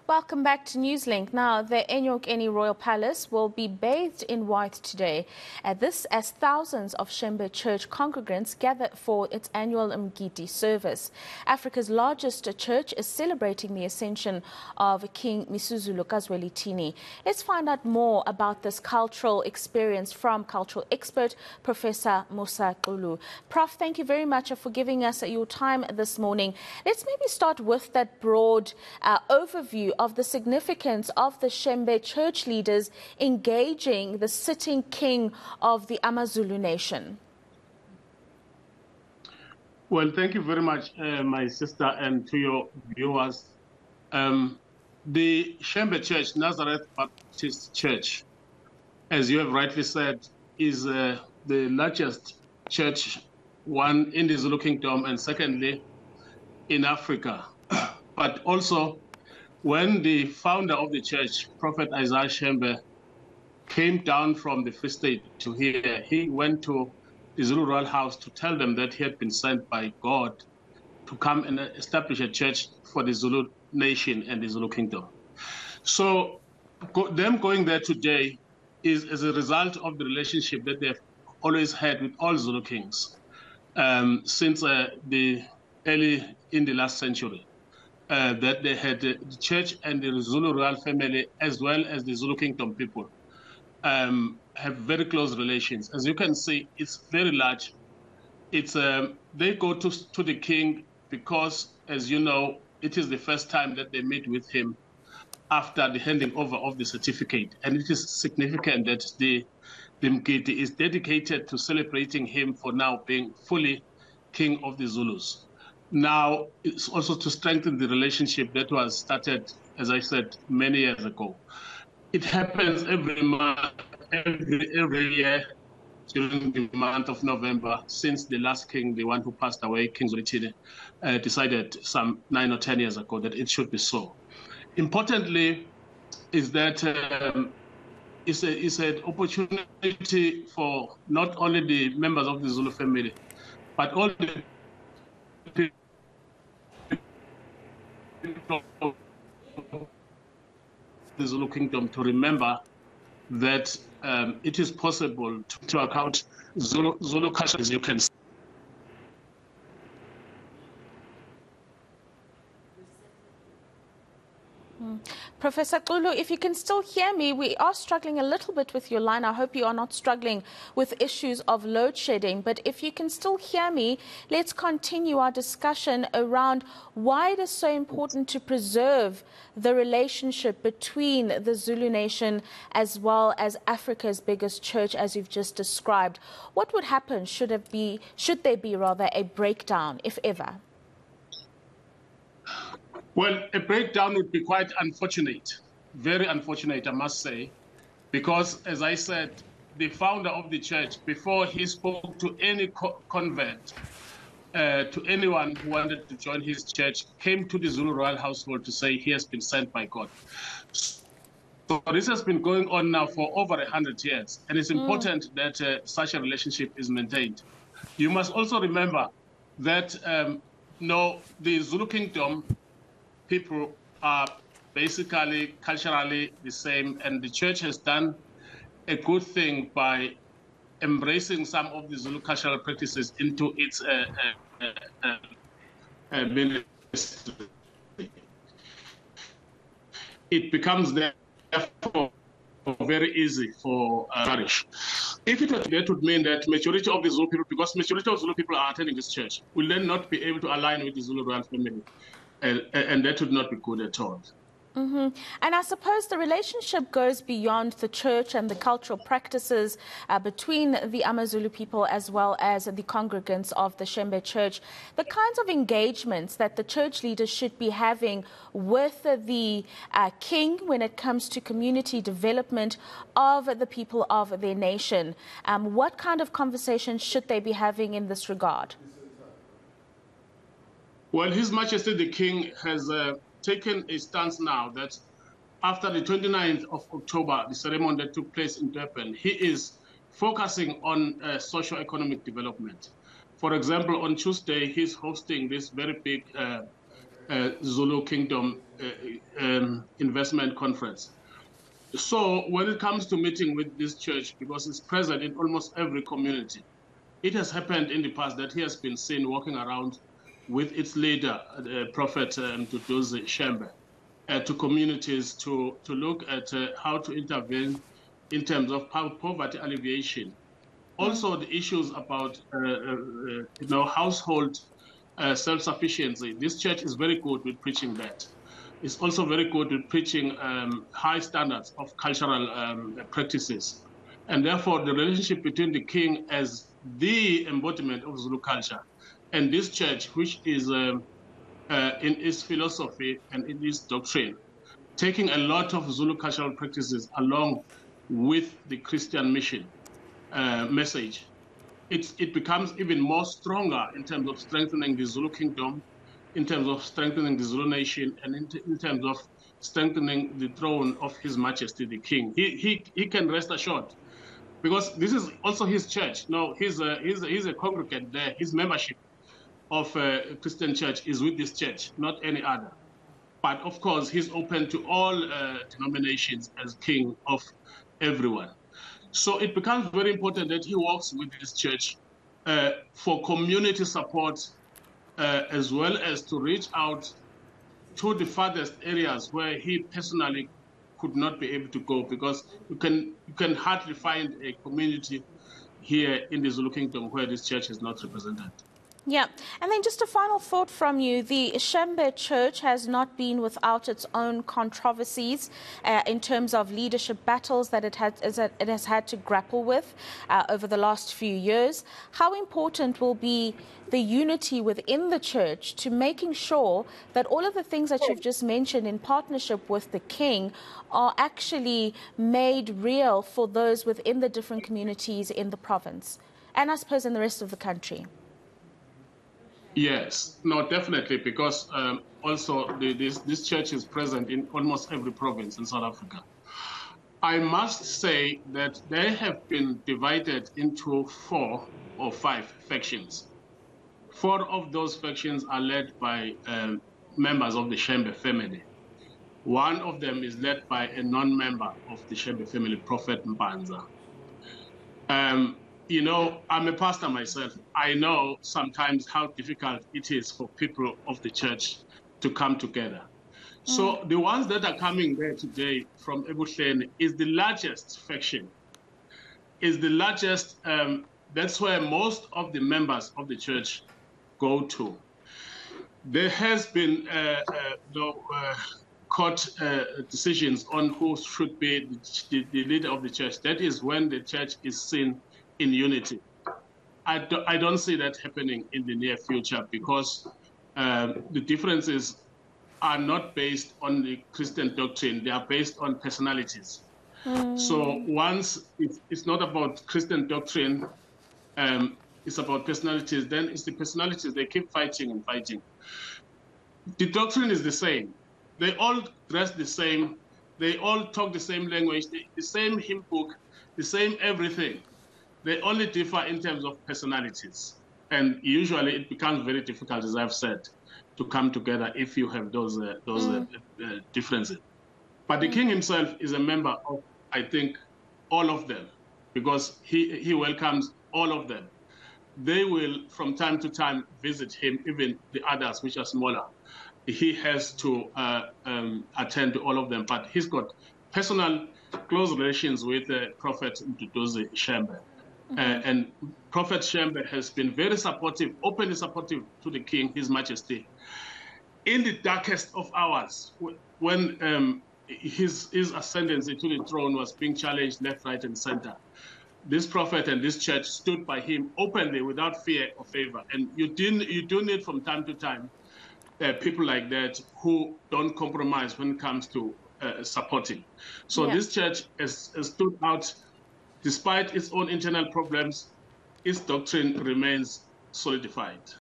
Welcome back to Newslink. Now, the eNCA Royal Palace will be bathed in white today. This as thousands of Shembe church congregants gather for its annual Mgidi service. Africa's largest church is celebrating the ascension of King Misuzulu Kazwelithini. Let's find out more about this cultural experience from cultural expert Professor Musa Xulu. Prof, thank you very much for giving us your time this morning. Let's maybe start with that broad overview of the significance of the Shembe church leaders engaging the sitting king of the AmaZulu nation. Well, thank you very much, my sister, and to your viewers. The Shembe Church, Nazareth Baptist Church, as you have rightly said, is the largest church, one in the Zulu Kingdom, and secondly, in Africa. But also, when the founder of the church, Prophet Isaiah Shembe, came down from the Free State to here, he went to the Zulu Royal House to tell them that he had been sent by God to come and establish a church for the Zulu nation and the Zulu Kingdom. So them going there today is as a result of the relationship that they've always had with all Zulu kings since the last century. That they had the church and the Zulu royal family, as well as the Zulu Kingdom people, have very close relations. As you can see, it's very large. It's they go to the king because, as you know, it is the first time that they meet with him after the handing over of the certificate. And it is significant that the Mgidi is dedicated to celebrating him for now being fully king of the Zulus. Now, it's also to strengthen the relationship that was started, as I said, many years ago. It happens every month, every year during the month of November, since the last king, the one who passed away, King Zwelithini, decided some 9 or 10 years ago that it should be so. Importantly, is that it's an opportunity for not only the members of the Zulu family, but all the the Zulu Kingdom to remember that it is possible to account Zulu culture, as you can see. Professor Xulu, if you can still hear me, we are struggling a little bit with your line. I hope you are not struggling with issues of load shedding. But if you can still hear me, let's continue our discussion around why it is so important to preserve the relationship between the Zulu nation as well as Africa's biggest church, as you've just described. What would happen should there be a breakdown, if ever? Well, a breakdown would be quite unfortunate, very unfortunate, I must say, because, as I said, the founder of the church, before he spoke to any convert, to anyone who wanted to join his church, came to the Zulu royal household to say he has been sent by God. So this has been going on now for over 100 years, and it's important that such a relationship is maintained. You must also remember that the Zulu Kingdom people are basically culturally the same, and the church has done a good thing by embracing some of the Zulu cultural practices into its ministry. It becomes therefore very easy for parish. If it was that, would mean that majority of the Zulu people, because majority of Zulu people are attending this church, will then not be able to align with the Zulu royal family. And that would not be good at all. And I suppose the relationship goes beyond the church and the cultural practices between the AmaZulu people as well as the congregants of the Shembe Church. The kinds of engagements that the church leaders should be having with the king when it comes to community development of the people of their nation. What kind of conversations should they be having in this regard? Well, His Majesty the King has taken a stance now that after the 29th of October, the ceremony that took place in Durban, he is focusing on socio-economic development. For example, on Tuesday, he's hosting this very big Zulu Kingdom Investment Conference. So when it comes to meeting with this church, because it's present in almost every community, it has happened in the past that he has been seen walking around with its leader, Prophet Shembe, to communities to look at how to intervene in terms of poverty alleviation. Also, the issues about household self-sufficiency. This church is very good with preaching that. It's also very good with preaching high standards of cultural practices. And therefore, the relationship between the king as the embodiment of Zulu culture and this church, which is in its philosophy and in its doctrine, taking a lot of Zulu cultural practices along with the Christian mission message, it becomes even more stronger in terms of strengthening the Zulu kingdom, in terms of strengthening the Zulu nation, and in terms of strengthening the throne of His Majesty the King. He can rest assured, because this is also his church. No, he's a congregant there. His membership of Christian church is with this church, not any other. But of course, he's open to all denominations as king of everyone. So it becomes very important that he works with this church for community support, as well as to reach out to the farthest areas where he personally could not be able to go, because you can hardly find a community here in the Zulu Kingdom where this church is not represented. Yeah, and then just a final thought from you. The Shembe Church has not been without its own controversies in terms of leadership battles that it has had to grapple with over the last few years. How important will be the unity within the church to making sure that all of the things that you've just mentioned in partnership with the King are actually made real for those within the different communities in the province, and I suppose in the rest of the country? Yes, no, definitely, because also this church is present in almost every province in South Africa. I must say that they have been divided into 4 or 5 factions. 4 of those factions are led by members of the Shembe family. One of them is led by a non-member of the Shembe family, Prophet Mbanza. You know, I'm a pastor myself. I know sometimes how difficult it is for people of the church to come together. So the ones that are coming there today from Ebuhleni is the largest faction, is the largest, that's where most of the members of the church go to. There has been court decisions on who should be the leader of the church. That is when the church is seen in unity. I don't see that happening in the near future, because the differences are not based on the Christian doctrine. They are based on personalities. So once it's not about Christian doctrine, it's about personalities, then it's the personalities. They keep fighting and fighting. The doctrine is the same. They all dress the same. They all talk the same language, the same hymn book, the same everything. They only differ in terms of personalities. And usually it becomes very difficult, as I've said, to come together if you have those differences. But the king himself is a member of, I think, all of them, because he welcomes all of them. They will, from time to time, visit him, even the others, which are smaller. He has to attend to all of them, but he's got personal, close relations with Prophet Musa Xulu. And Prophet Shembe has been very supportive, openly supportive to the King, His Majesty. In the darkest of hours, when his ascendancy to the throne was being challenged left, right, and center, this prophet and this church stood by him openly without fear or favor. And you do need from time to time people like that who don't compromise when it comes to supporting. So this church has stood out. Despite its own internal problems, its doctrine remains solidified.